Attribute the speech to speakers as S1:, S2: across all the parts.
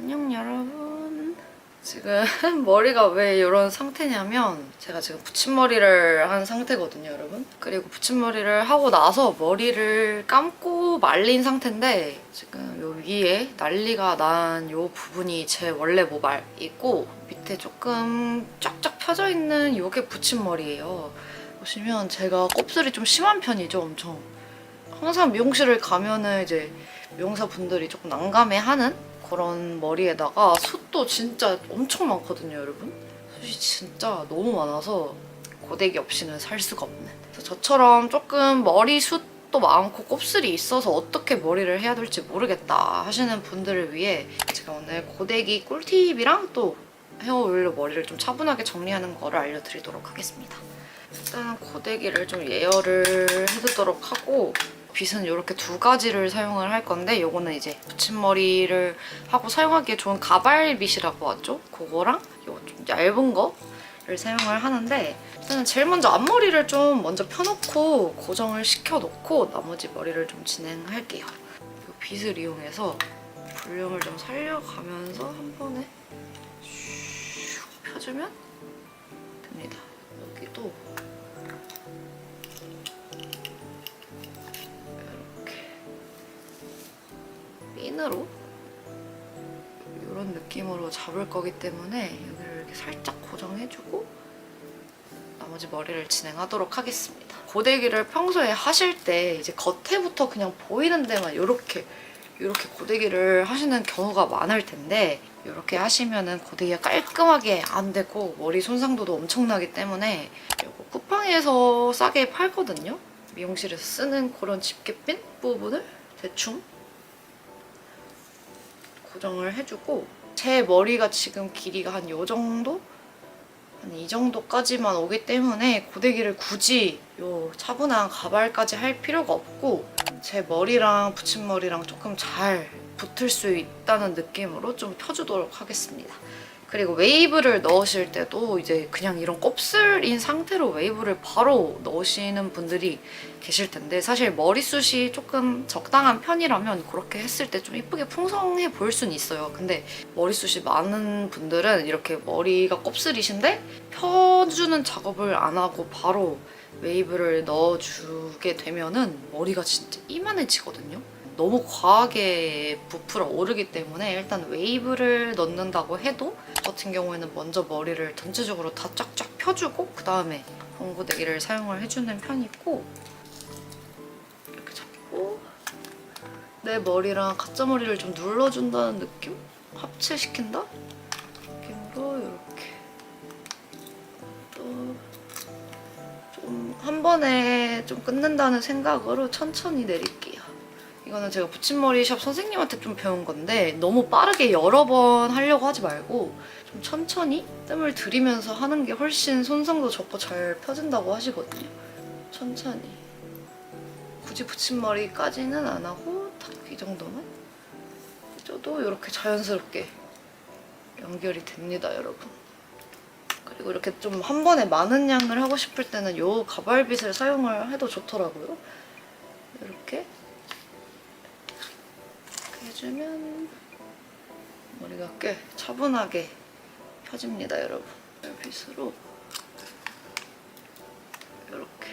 S1: 안녕 여러분. 지금 머리가 왜 이런 상태냐면 제가 지금 붙임머리를 한 상태거든요 여러분. 그리고 붙임머리를 하고 나서 머리를 감고 말린 상태인데 지금 요 위에 난리가 난 요 부분이 제 원래 모발이고 밑에 조금 쫙쫙 펴져 있는 요게 붙임머리예요. 보시면 제가 곱슬이 좀 심한 편이죠 엄청. 항상 미용실을 가면은 이제 미용사 분들이 조금 난감해하는 그런 머리에다가 숱도 진짜 엄청 많거든요, 여러분. 숱이 진짜 너무 많아서 고데기 없이는 살 수가 없는. 그래서 저처럼 조금 머리 숱도 많고 곱슬이 있어서 어떻게 머리를 해야 될지 모르겠다 하시는 분들을 위해 제가 오늘 고데기 꿀팁이랑 또 헤어 오일로 머리를 좀 차분하게 정리하는 거를 알려드리도록 하겠습니다. 일단은 고데기를 좀 예열을 해두도록 하고 빗은 이렇게 두 가지를 사용을 할 건데 요거는 이제 붙임머리를 하고 사용하기에 좋은 가발빗이라고 하죠. 그거랑 요 좀 얇은 거를 사용을 하는데 일단은 제일 먼저 앞머리를 좀 먼저 펴놓고 고정을 시켜놓고 나머지 머리를 좀 진행할게요. 이 빗을 이용해서 볼륨을 좀 살려가면서 한 번에 슉 펴주면 됩니다. 여기도 핀으로 이런 느낌으로 잡을 거기 때문에 여기를 이렇게 살짝 고정해주고 나머지 머리를 진행하도록 하겠습니다. 고데기를 평소에 하실 때 이제 겉에부터 그냥 보이는 데만 이렇게 고데기를 하시는 경우가 많을 텐데 이렇게 하시면은 고데기가 깔끔하게 안 되고 머리 손상도도 엄청나기 때문에 이거 쿠팡에서 싸게 팔거든요. 미용실에서 쓰는 그런 집게핀 부분을 대충 고정을 해주고 제 머리가 지금 길이가 한 요 정도? 한 이 정도까지만 오기 때문에 고데기를 굳이 요 차분한 가발까지 할 필요가 없고 제 머리랑 붙임머리랑 조금 잘 붙을 수 있다는 느낌으로 좀 펴주도록 하겠습니다. 그리고 웨이브를 넣으실 때도 이제 그냥 이런 곱슬인 상태로 웨이브를 바로 넣으시는 분들이 계실 텐데 사실 머리숱이 조금 적당한 편이라면 그렇게 했을 때 좀 이쁘게 풍성해 보일 수는 있어요. 근데 머리숱이 많은 분들은 이렇게 머리가 곱슬이신데 펴주는 작업을 안 하고 바로 웨이브를 넣어주게 되면은 머리가 진짜 이만해지거든요. 너무 과하게 부풀어 오르기 때문에 일단 웨이브를 넣는다고 해도 저 같은 경우에는 먼저 머리를 전체적으로 다 쫙쫙 펴주고 그 다음에 봉고데기를 사용을 해주는 편이고 이렇게 잡고 내 머리랑 가짜 머리를 좀 눌러준다는 느낌? 합체시킨다? 느낌으로 이렇게 또 좀 한 번에 좀 끝낸다는 생각으로 천천히 내릴게요. 이거는 제가 붙임머리 샵 선생님한테 좀 배운 건데 너무 빠르게 여러 번 하려고 하지 말고 좀 천천히 뜸을 들이면서 하는 게 훨씬 손상도 적고 잘 펴진다고 하시거든요. 천천히. 굳이 붙임머리까지는 안 하고 딱 이 정도만 해줘도 이렇게 자연스럽게 연결이 됩니다, 여러분. 그리고 이렇게 좀 한 번에 많은 양을 하고 싶을 때는 이 가발빗을 사용을 해도 좋더라고요. 이렇게 해주면 머리가 꽤 차분하게 펴집니다, 여러분. 빗으로 이렇게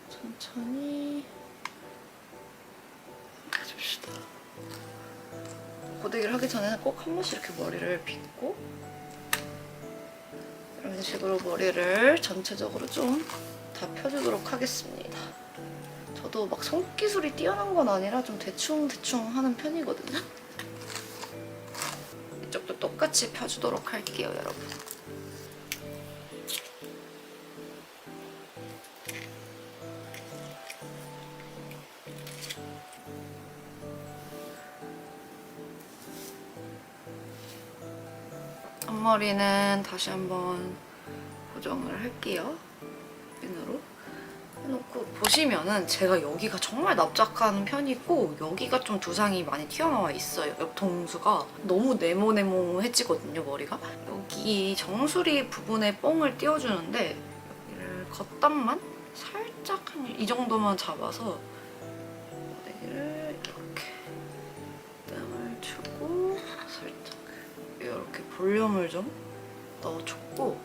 S1: 천천히 해줍시다. 고데기를 하기 전에는 꼭 한 번씩 이렇게 머리를 빗고 이런 식으로 머리를 전체적으로 좀 다 펴주도록 하겠습니다. 저도 막 손기술이 뛰어난 건 아니라 좀 대충대충 하는 편이거든요. 이쪽도 똑같이 펴주도록 할게요, 여러분. 앞머리는 다시 한번 고정을 할게요. 핀으로. 해놓고 보시면은 제가 여기가 정말 납작한 편이고 여기가 좀 두상이 많이 튀어나와 있어요. 옆통수가 너무 네모네모해지거든요, 머리가. 여기 정수리 부분에 뽕을 띄워주는데 여기를 겉단만 살짝 한 이 정도만 잡아서 머리를 이렇게 볼륨을 좀 넣어줬고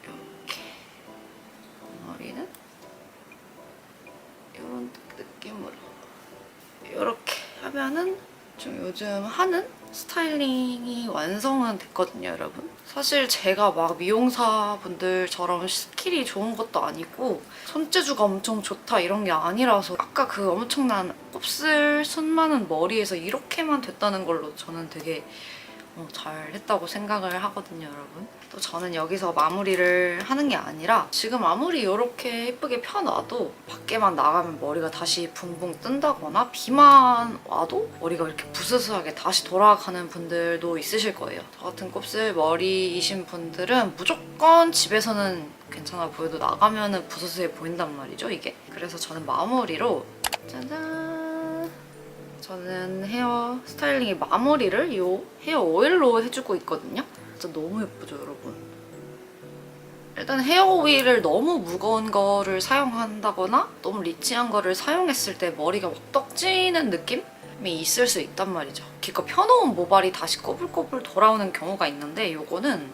S1: 이렇게 머리는 이런 느낌으로 이렇게 하면은 좀 요즘 하는 스타일링이 완성은 됐거든요, 여러분. 사실 제가 막 미용사분들처럼 스킬이 좋은 것도 아니고 손재주가 엄청 좋다 이런 게 아니라서 아까 그 엄청난 곱슬 순 많은 머리에서 이렇게만 됐다는 걸로 저는 되게 잘했다고 생각을 하거든요, 여러분. 또 저는 여기서 마무리를 하는 게 아니라 지금 아무리 이렇게 예쁘게 펴놔도 밖에만 나가면 머리가 다시 붕붕 뜬다거나 비만 와도 머리가 이렇게 부스스하게 다시 돌아가는 분들도 있으실 거예요. 저 같은 곱슬 머리이신 분들은 무조건 집에서는 괜찮아 보여도 나가면 부스스해 보인단 말이죠, 이게. 그래서 저는 마무리로 짜잔! 저는 헤어 스타일링의 마무리를 이 헤어 오일로 해주고 있거든요. 진짜 너무 예쁘죠, 여러분? 일단 헤어 오일을 너무 무거운 거를 사용한다거나 너무 리치한 거를 사용했을 때 머리가 막 떡지는 느낌이 있을 수 있단 말이죠. 기껏 펴놓은 모발이 다시 꼬불꼬불 돌아오는 경우가 있는데 이거는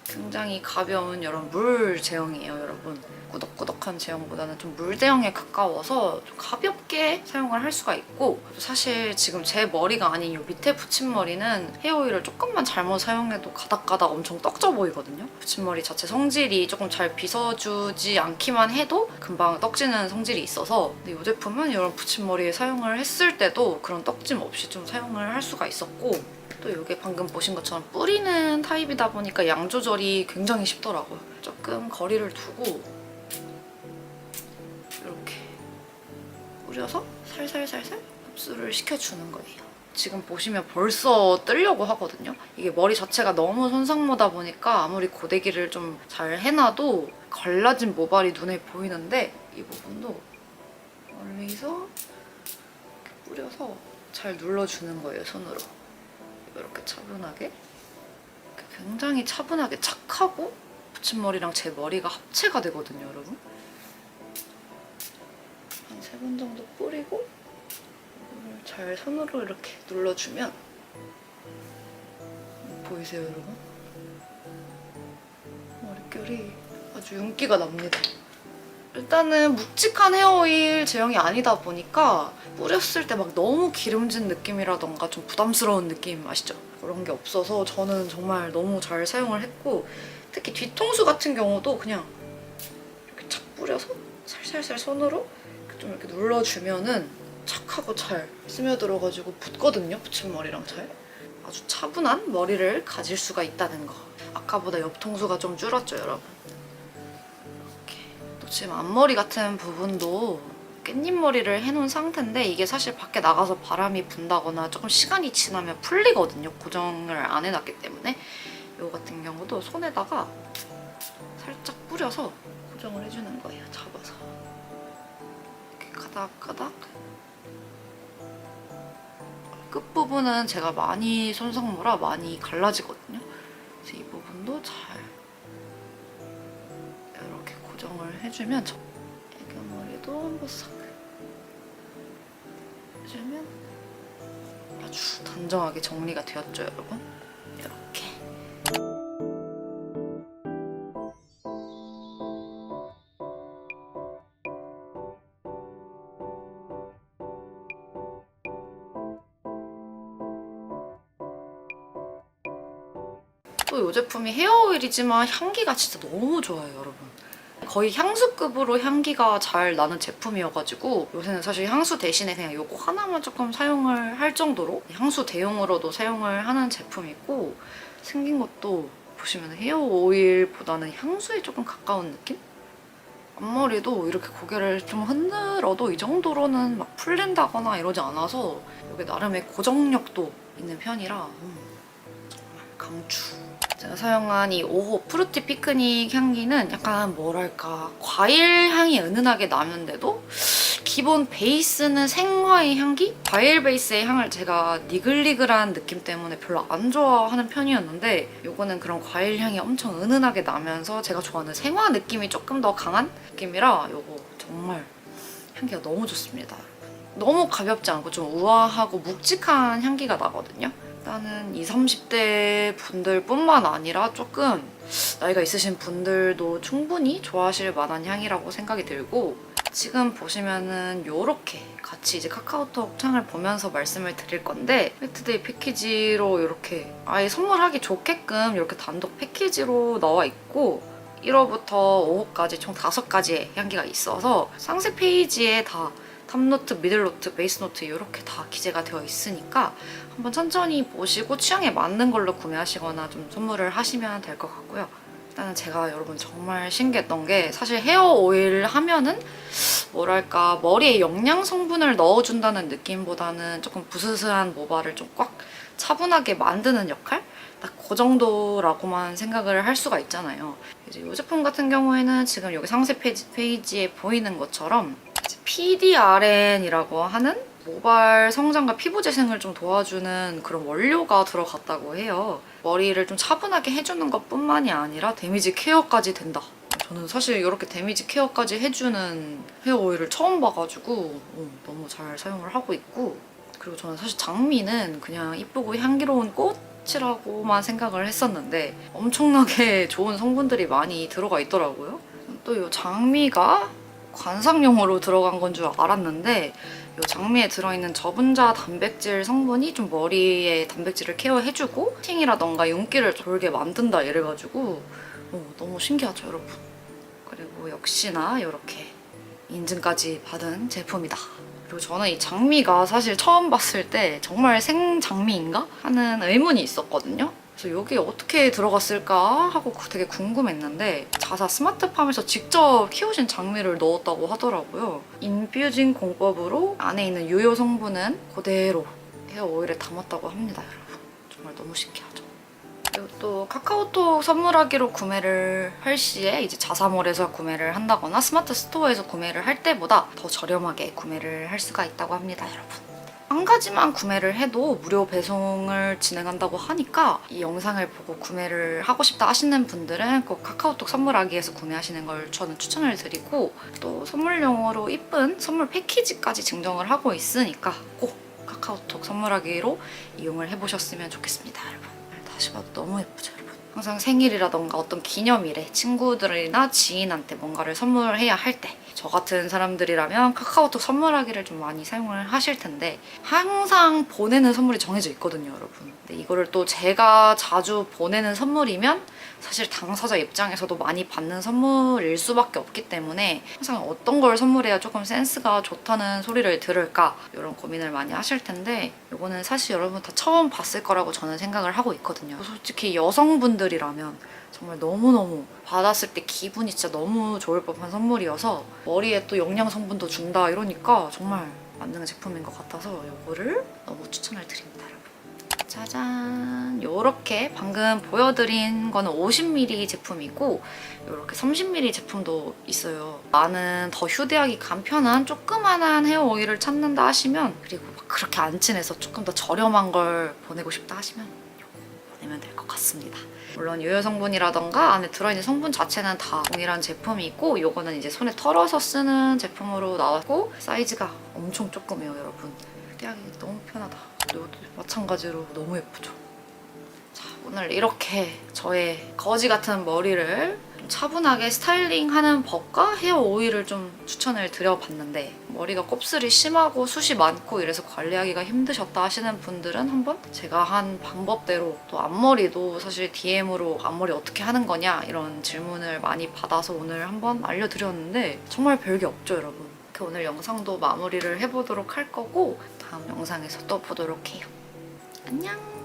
S1: 굉장히 가벼운 이런 물 제형이에요, 여러분. 꾸덕꾸덕한 제형보다는 좀 물 제형에 가까워서 좀 가볍게 사용을 할 수가 있고 사실 지금 제 머리가 아닌 이 밑에 붙임머리는 헤어오일을 조금만 잘못 사용해도 가닥가닥 엄청 떡져 보이거든요. 붙임머리 자체 성질이 조금 잘 빗어주지 않기만 해도 금방 떡지는 성질이 있어서 근데 이 제품은 이런 붙임머리에 사용을 했을 때도 그런 떡짐 없이 좀 사용을 할 수가 있었고 또 이게 방금 보신 것처럼 뿌리는 타입이다 보니까 양 조절이 굉장히 쉽더라고요. 조금 거리를 두고 이렇게 뿌려서 살살살살 흡수를 시켜주는 거예요. 지금 보시면 벌써 뜨려고 하거든요. 이게 머리 자체가 너무 손상모다 보니까 아무리 고데기를 좀 잘 해놔도 갈라진 모발이 눈에 보이는데 이 부분도 멀리서 이렇게 뿌려서 잘 눌러주는 거예요, 손으로. 이렇게 차분하게. 굉장히 차분하게 착하고 붙임머리랑 제 머리가 합체가 되거든요, 여러분. 한 3번 정도 뿌리고 이걸 잘 손으로 이렇게 눌러주면 보이세요, 여러분? 머릿결이 아주 윤기가 납니다. 일단은 묵직한 헤어오일 제형이 아니다 보니까 뿌렸을 때 막 너무 기름진 느낌이라던가 좀 부담스러운 느낌 아시죠? 그런 게 없어서 저는 정말 너무 잘 사용을 했고 특히 뒤통수 같은 경우도 그냥 이렇게 착 뿌려서 살살살 손으로 좀 이렇게 눌러주면은 착 하고 잘 스며들어가지고 붙거든요, 붙임머리랑 잘. 아주 차분한 머리를 가질 수가 있다는 거. 아까보다 옆통수가 좀 줄었죠, 여러분? 지금 앞머리 같은 부분도 깻잎머리를 해놓은 상태인데 이게 사실 밖에 나가서 바람이 분다거나 조금 시간이 지나면 풀리거든요. 고정을 안 해놨기 때문에. 이거 같은 경우도 손에다가 살짝 뿌려서 고정을 해주는 거예요. 잡아서. 이렇게 가닥가닥. 끝부분은 제가 많이 손상모라 많이 갈라지거든요. 그래서 이 부분도 잘 이렇게 고정을 해주면 애교머리도 한번 싹 해주면 아주 단정하게 정리가 되었죠, 여러분? 이렇게. 또 이 제품이 헤어오일이지만 향기가 진짜 너무 좋아요, 여러분. 거의 향수급으로 향기가 잘 나는 제품이어가지고 요새는 사실 향수 대신에 그냥 이거 하나만 조금 사용을 할 정도로 향수 대용으로도 사용을 하는 제품이고 생긴 것도 보시면 헤어 오일보다는 향수에 조금 가까운 느낌? 앞머리도 이렇게 고개를 좀 흔들어도 이 정도로는 막 풀린다거나 이러지 않아서 이게 나름의 고정력도 있는 편이라 정말 강추. 제가 사용한 이 5호 프루티 피크닉 향기는 약간 뭐랄까 과일 향이 은은하게 나는데도 기본 베이스는 생화의 향기? 과일 베이스의 향을 제가 니글니글한 느낌 때문에 별로 안 좋아하는 편이었는데 이거는 그런 과일 향이 엄청 은은하게 나면서 제가 좋아하는 생화 느낌이 조금 더 강한 느낌이라 이거 정말 향기가 너무 좋습니다. 너무 가볍지 않고 좀 우아하고 묵직한 향기가 나거든요. 일단은 20, 30대 분들뿐만 아니라 조금 나이가 있으신 분들도 충분히 좋아하실 만한 향이라고 생각이 들고, 지금 보시면은 요렇게 같이 이제 카카오톡 창을 보면서 말씀을 드릴 건데, 웨트데이 패키지로 이렇게 아예 선물하기 좋게끔 이렇게 단독 패키지로 나와 있고, 1호부터 5호까지 총 5가지의 향기가 있어서 상세 페이지에 다 탑노트, 미들노트, 베이스노트 이렇게 다 기재가 되어 있으니까 한번 천천히 보시고 취향에 맞는 걸로 구매하시거나 좀 선물을 하시면 될 것 같고요. 일단은 제가 여러분 정말 신기했던 게, 사실 헤어 오일 하면은 뭐랄까 머리에 영양 성분을 넣어준다는 느낌보다는 조금 부스스한 모발을 좀 꽉 차분하게 만드는 역할? 딱 그 정도라고만 생각을 할 수가 있잖아요. 이제 이 제품 같은 경우에는 지금 여기 상세 페이지에 보이는 것처럼 PDRN이라고 하는 모발 성장과 피부 재생을 좀 도와주는 그런 원료가 들어갔다고 해요. 머리를 좀 차분하게 해주는 것뿐만이 아니라 데미지 케어까지 된다. 저는 사실 이렇게 데미지 케어까지 해주는 헤어 오일을 처음 봐가지고 너무 잘 사용을 하고 있고, 그리고 저는 사실 장미는 그냥 이쁘고 향기로운 꽃이라고만 생각을 했었는데 엄청나게 좋은 성분들이 많이 들어가 있더라고요. 또 이 장미가 관상용으로 들어간 건 줄 알았는데, 이 장미에 들어있는 저분자 단백질 성분이 좀 머리의 단백질을 케어해주고 팅이라던가 윤기를 돌게 만든다 이래가지고 너무 신기하죠, 여러분. 그리고 역시나 이렇게 인증까지 받은 제품이다. 그리고 저는 이 장미가 사실 처음 봤을 때 정말 생장미인가? 하는 의문이 있었거든요. 그래서 여기에 어떻게 들어갔을까 하고 되게 궁금했는데, 자사 스마트팜에서 직접 키우신 장미를 넣었다고 하더라고요. 인퓨징 공법으로 안에 있는 유효 성분은 그대로 헤어 오일에 담았다고 합니다, 여러분. 정말 너무 신기하죠. 그리고 또 카카오톡 선물하기로 구매를 할 시에 이제 자사몰에서 구매를 한다거나 스마트 스토어에서 구매를 할 때보다 더 저렴하게 구매를 할 수가 있다고 합니다, 여러분. 한 가지만 구매를 해도 무료 배송을 진행한다고 하니까 이 영상을 보고 구매를 하고 싶다 하시는 분들은 꼭 카카오톡 선물하기에서 구매하시는 걸 저는 추천을 드리고, 또 선물용으로 이쁜 선물 패키지까지 증정을 하고 있으니까 꼭 카카오톡 선물하기로 이용을 해보셨으면 좋겠습니다, 여러분. 다시 봐도 너무 예쁘죠, 여러분. 항상 생일이라던가 어떤 기념일에 친구들이나 지인한테 뭔가를 선물해야 할 때, 저 같은 사람들이라면 카카오톡 선물하기를 좀 많이 사용을 하실 텐데 항상 보내는 선물이 정해져 있거든요, 여러분. 근데 이거를 또 제가 자주 보내는 선물이면 사실 당사자 입장에서도 많이 받는 선물일 수밖에 없기 때문에 항상 어떤 걸 선물해야 조금 센스가 좋다는 소리를 들을까 이런 고민을 많이 하실 텐데, 이거는 사실 여러분 다 처음 봤을 거라고 저는 생각을 하고 있거든요. 솔직히 여성분들이라면 정말 너무너무 받았을 때 기분이 진짜 너무 좋을 법한 선물이어서, 머리에 또 영양 성분도 준다 이러니까 정말 만능 제품인 것 같아서 이거를 너무 추천을 드립니다, 여러분. 짜잔! 이렇게 방금 보여드린 거는 50ml 제품이고 이렇게 30ml 제품도 있어요. 나는 더 휴대하기 간편한 조그만한 헤어 오일을 찾는다 하시면, 그리고 막 그렇게 안 친해서 조금 더 저렴한 걸 보내고 싶다 하시면 이거 보내면 될 것 같습니다. 물론 유효 성분이라던가 안에 들어있는 성분 자체는 다 동일한 제품이고, 이거는 이제 손에 털어서 쓰는 제품으로 나왔고 사이즈가 엄청 조그매요, 여러분. 휴대하기 너무 편하다. 이것도 마찬가지로 너무 예쁘죠. 자, 오늘 이렇게 저의 거지 같은 머리를 좀 차분하게 스타일링하는 법과 헤어 오일을 좀 추천을 드려봤는데, 머리가 곱슬이 심하고 숱이 많고 이래서 관리하기가 힘드셨다 하시는 분들은 한번 제가 한 방법대로, 또 앞머리도 사실 DM으로 앞머리 어떻게 하는 거냐 이런 질문을 많이 받아서 오늘 한번 알려드렸는데 정말 별게 없죠, 여러분. 이렇게 오늘 영상도 마무리를 해보도록 할 거고 다음 영상에서 또 보도록 해요. 안녕!